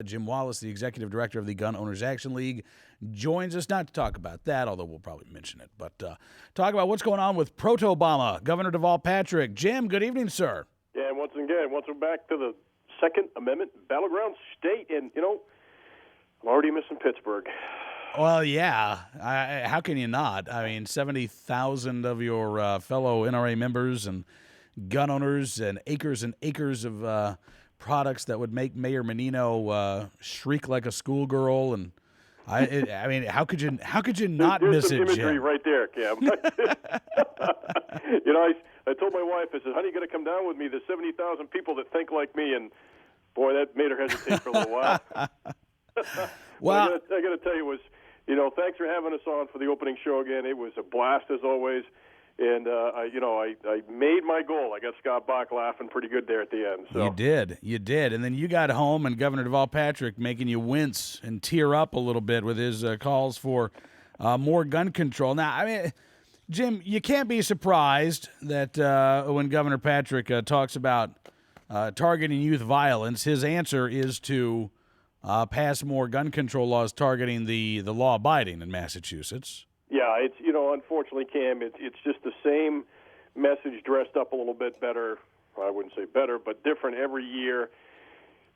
Jim Wallace, the executive director of the Gun Owners Action League, joins us not to talk about that, although we'll probably mention it, but talk about what's going on with Proto-Obama, Governor Deval Patrick. Jim, good evening, sir. Yeah, and once we're back to the Second Amendment battleground state, and, I'm already missing Pittsburgh. Well, yeah. How can you not? I mean, 70,000 of your fellow NRA members and gun owners and acres of products that would make Mayor Menino shriek like a schoolgirl, and I mean, how could you not There's miss some it, imagery Jim? right there, Cam. I told my wife, I said, honey, you got to come down with me. There's 70,000 people that think like me, and boy, that made her hesitate for a little while. Well, I got to tell you, thanks for having us on for the opening show again. It was a blast as always, and I made my goal. I got Scott Bach laughing pretty good there at the end. So. You did, and then you got home, and Governor Deval Patrick making you wince and tear up a little bit with his calls for more gun control. Now, I mean, Jim, you can't be surprised that when Governor Patrick talks about targeting youth violence, his answer is to pass more gun control laws targeting the law-abiding in Massachusetts. Yeah, it's unfortunately, Cam, it's just the same message dressed up a little bit better. I wouldn't say better, but different every year.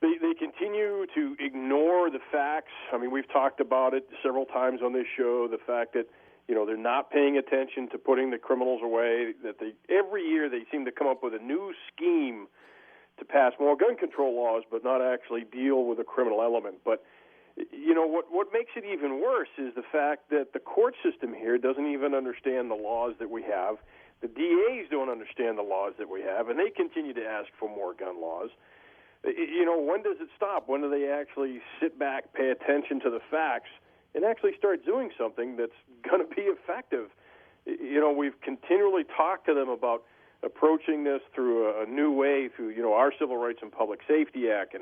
They continue to ignore the facts. I mean, we've talked about it several times on this show, the fact that they're not paying attention to putting the criminals away, that every year they seem to come up with a new scheme to pass more gun control laws, but not actually deal with the criminal element. But, what makes it even worse is the fact that the court system here doesn't even understand the laws that we have. The DAs don't understand the laws that we have, and they continue to ask for more gun laws. When does it stop? When do they actually sit back, pay attention to the facts, and actually start doing something that's going to be effective? We've continually talked to them about approaching this through a new way, through our Civil Rights and Public Safety Act,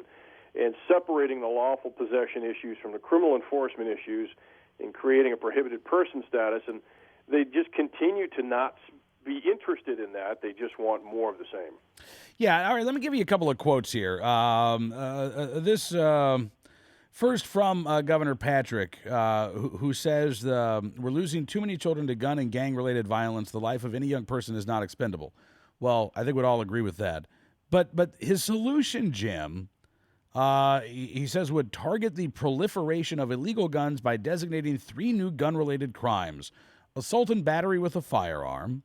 and separating the lawful possession issues from the criminal enforcement issues, and creating a prohibited person status. And they just continue to not be interested in that. They just want more of the same. Yeah, all right, let me give you a couple of quotes here. This first from Governor Patrick, who says, we're losing too many children to gun and gang-related violence. The life of any young person is not expendable. Well, I think we'd all agree with that. But his solution, Jim, he says, would target the proliferation of illegal guns by designating 3 new gun-related crimes: assault and battery with a firearm,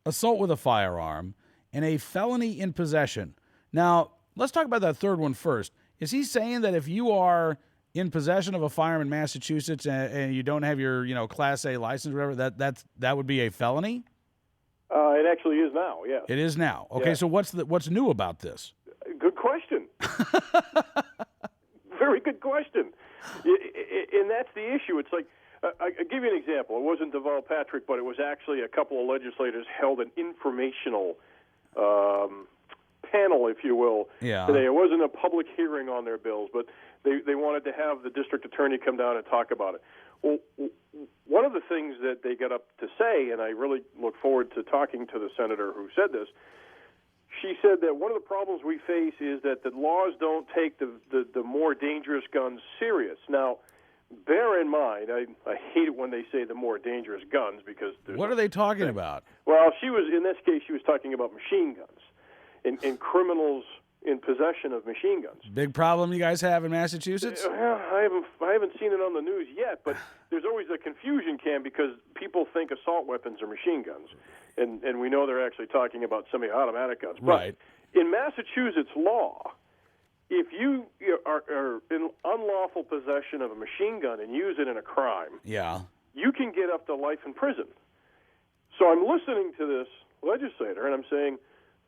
assault with a firearm, and a felony in possession. Now, let's talk about that third one first. Is he saying that if you are in possession of a firearm in Massachusetts and you don't have your, Class A license or whatever, that would be a felony? It actually is now, yes. It is now. Okay, yeah. So what's new about this? Good question. Very good question. And that's the issue. It's like, I'll give you an example. It wasn't Deval Patrick, but it was actually a couple of legislators held an informational panel, if you will, today. It wasn't a public hearing on their bills, but they wanted to have the district attorney come down and talk about it. Well, one of the things that they got up to say, and I really look forward to talking to the senator who said this, she said that one of the problems we face is that the laws don't take the more dangerous guns serious. Now, bear in mind, I hate it when they say the more dangerous guns, because what are they talking about? Well, in this case, she was talking about machine guns and criminals in possession of machine guns. Big problem you guys have in Massachusetts? I haven't seen it on the news yet, but there's always a confusion, Cam, because people think assault weapons are machine guns, and we know they're actually talking about semi-automatic guns. Right. But in Massachusetts law, if you are in unlawful possession of a machine gun and use it in a crime, you can get up to life in prison. So I'm listening to this legislator, and I'm saying,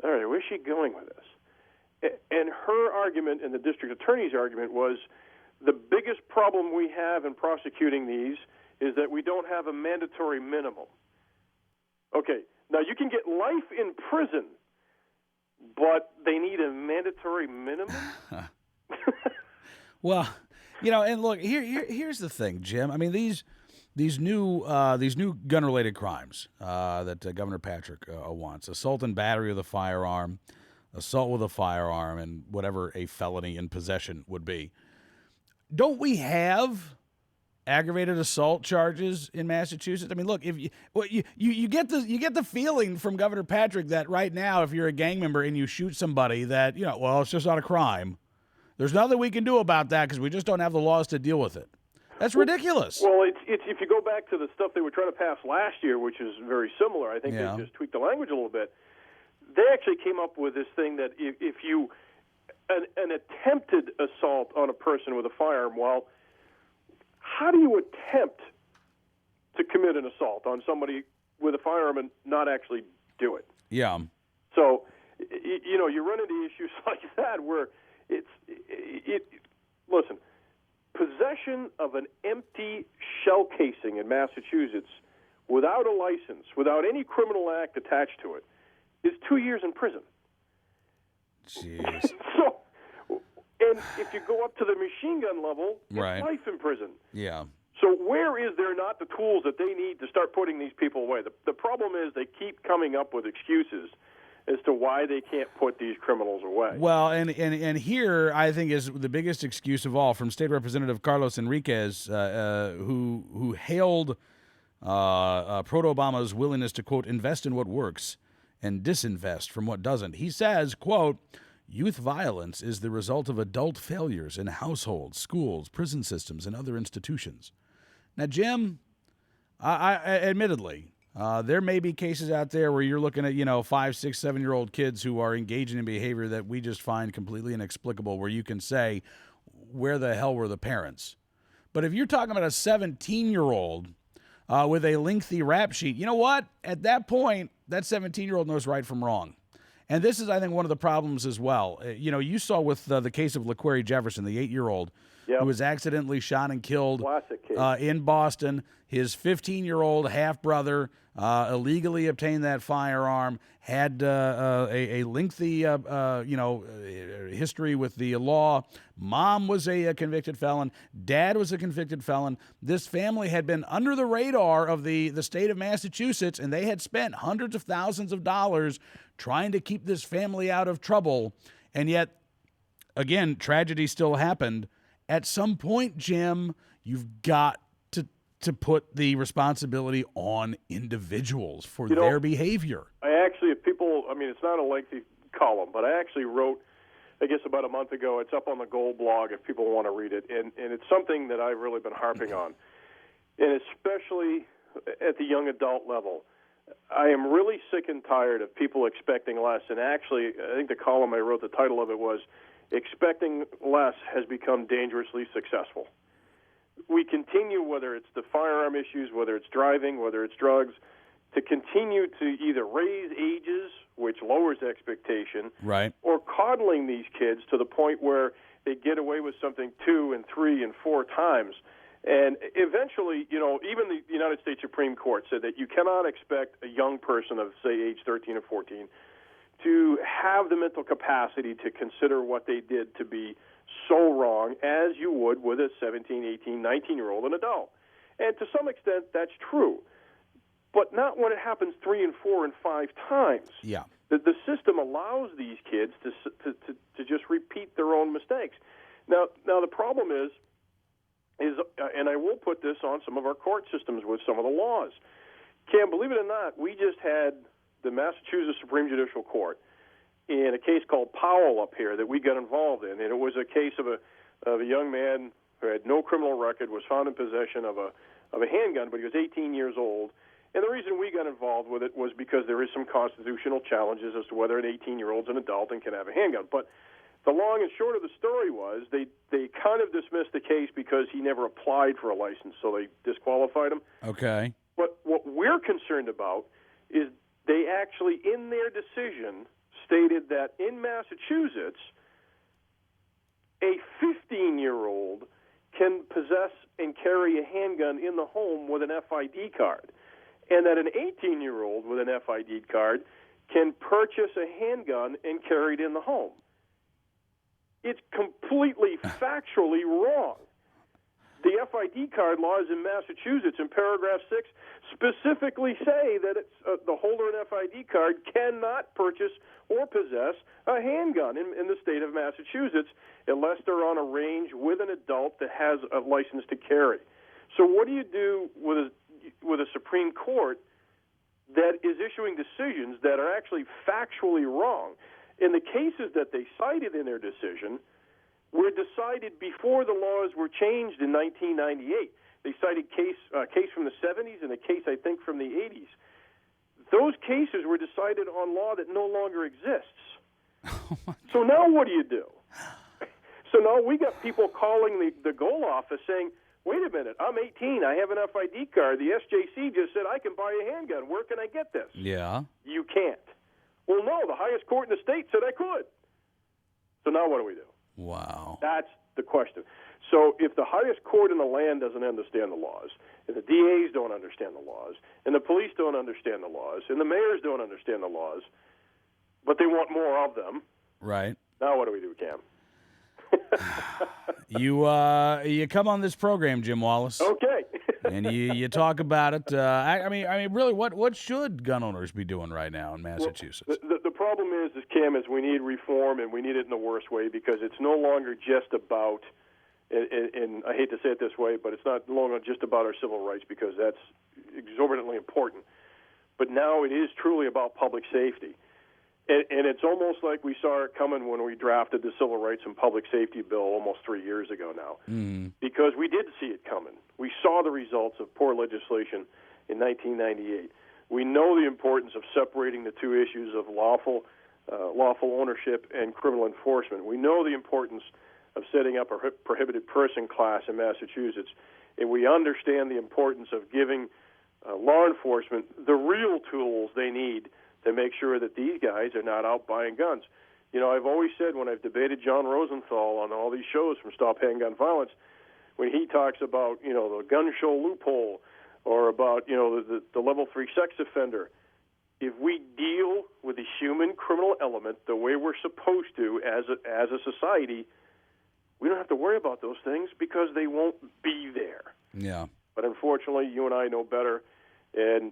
all right, where's she going with this? And her argument and the district attorney's argument was the biggest problem we have in prosecuting these is that we don't have a mandatory minimum. Okay, now you can get life in prison, but they need a mandatory minimum? Well, and look, here's the thing, Jim. I mean, these new gun-related crimes that Governor Patrick wants: assault and battery with a firearm, assault with a firearm, and whatever a felony in possession would be. don't we have aggravated assault charges in Massachusetts? I mean, look, if you get the feeling from Governor Patrick that right now, if you're a gang member and you shoot somebody, that well, it's just not a crime. There's nothing we can do about that because we just don't have the laws to deal with it. That's ridiculous. Well, it's if you go back to the stuff they were trying to pass last year, which is very similar. I think they just tweaked the language a little bit. They actually came up with this thing that if you an attempted assault on a person with a firearm, well, how do you attempt to commit an assault on somebody with a firearm and not actually do it? Yeah. So, you run into issues like that where listen, possession of an empty shell casing in Massachusetts without a license, without any criminal act attached to it, is 2 years in prison. Jeez. So, and if you go up to the machine gun level, it's life in prison. Yeah. So where is there not the tools that they need to start putting these people away? The problem is they keep coming up with excuses as to why they can't put these criminals away. Well, and here I think is the biggest excuse of all from State Representative Carlos Enriquez, who hailed Proto-Obama's willingness to, quote, invest in what works and disinvest from what doesn't. He says, quote, youth violence is the result of adult failures in households, schools, prison systems, and other institutions. Now, Jim, I admittedly, there may be cases out there where you're looking at, 5, 6, 7-year-old kids who are engaging in behavior that we just find completely inexplicable, where you can say, where the hell were the parents? But if you're talking about a 17-year-old with a lengthy rap sheet, you know what? At that point, that 17-year-old knows right from wrong. And this is, I think, one of the problems as well. You saw with the case of LaQuarrie Jefferson, the 8-year-old, who was accidentally shot and killed in Boston. His 15-year-old half-brother illegally obtained that firearm, had a lengthy, history with the law. Mom was a convicted felon. Dad was a convicted felon. This family had been under the radar of the state of Massachusetts, and they had spent hundreds of thousands of dollars trying to keep this family out of trouble. And yet, again, tragedy still happened. At some point, Jim, you've got to put the responsibility on individuals for their behavior. It's not a lengthy column, but I actually wrote, I guess about a month ago. It's up on the Gold blog if people want to read it. And it's something that I've really been harping on. And especially at the young adult level, I am really sick and tired of people expecting less. And actually, I think the column I wrote, the title of it was, Expecting Less Has Become Dangerously Successful. We continue, whether it's the firearm issues, whether it's driving, whether it's drugs, to continue to either raise ages, which lowers expectation, right, or coddling these kids to the point where they get away with something 2 and 3 and 4 times. And eventually, even the United States Supreme Court said that you cannot expect a young person of, say, age 13 or 14 to have the mental capacity to consider what they did to be so wrong as you would with a 17, 18, 19-year-old, an adult. And to some extent, that's true. But not when it happens 3 and 4 and 5 times. Yeah. The system allows these kids to just repeat their own mistakes. Now the problem is, and I will put this on some of our court systems with some of the laws. Cam, believe it or not, we just had the Massachusetts Supreme Judicial Court in a case called Powell up here that we got involved in, and it was a case of a young man who had no criminal record, was found in possession of a handgun, but he was 18 years old. And the reason we got involved with it was because there is some constitutional challenges as to whether an 18-year-old's an adult and can have a handgun. But the long and short of the story was they kind of dismissed the case because he never applied for a license, so they disqualified him. Okay. But what we're concerned about is they actually, in their decision, stated that in Massachusetts, a 15-year-old can possess and carry a handgun in the home with an FID card, and that an 18-year-old with an FID card can purchase a handgun and carry it in the home. It's completely factually wrong. The FID card laws in Massachusetts in paragraph 6 specifically say that the holder of an FID card cannot purchase or possess a handgun in the state of Massachusetts unless they're on a range with an adult that has a license to carry. So what do you do with a Supreme Court that is issuing decisions that are actually factually wrong? In the cases that they cited in their decision were decided before the laws were changed in 1998. They cited a case from the 70s and a case, I think, from the 80s. Those cases were decided on law that no longer exists. So now what do? So now we got people calling the goal office saying, wait a minute, I'm 18, I have an FID card. The SJC just said I can buy a handgun. Where can I get this? Yeah. You can't. Well, no, the highest court in the state said I could. So now what do we do? Wow. That's the question. So if the highest court in the land doesn't understand the laws, and the DAs don't understand the laws, and the police don't understand the laws, and the mayors don't understand the laws, but they want more of them, right? Now what do we do, Cam? You come on this program, Jim Wallace. Okay. And you talk about it. I mean, really, what should gun owners be doing right now in Massachusetts? Well, the problem is, Cam, is we need reform, and we need it in the worst way, because it's no longer just about, and I hate to say it this way, but it's not no longer just about our civil rights, because that's exorbitantly important. But now it is truly about public safety. And it's almost like we saw it coming when we drafted the Civil Rights and Public Safety Bill almost 3 years ago now, because we did see it coming. We saw the results of poor legislation in 1998. We know the importance of separating the two issues of lawful ownership and criminal enforcement. We know the importance of setting up a prohibited person class in Massachusetts, and we understand the importance of giving law enforcement the real tools they need to make sure that these guys are not out buying guns. You know, I've always said when I've debated John Rosenthal on all these shows from Stop Handgun Violence, when he talks about, the gun show loophole or about, the level 3 sex offender, if we deal with the human criminal element the way we're supposed to as a society, we don't have to worry about those things because they won't be there. Yeah. But unfortunately, you and I know better. And,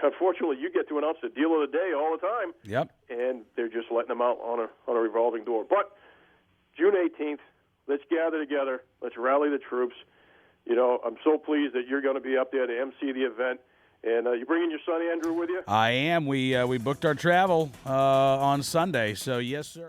unfortunately, you get to announce the deal of the day all the time. Yep. And they're just letting them out on a revolving door. But June 18th, let's gather together. Let's rally the troops. I'm so pleased that you're going to be up there to MC the event. And you bringing your son Andrew with you? I am. We booked our travel on Sunday. So, yes, sir.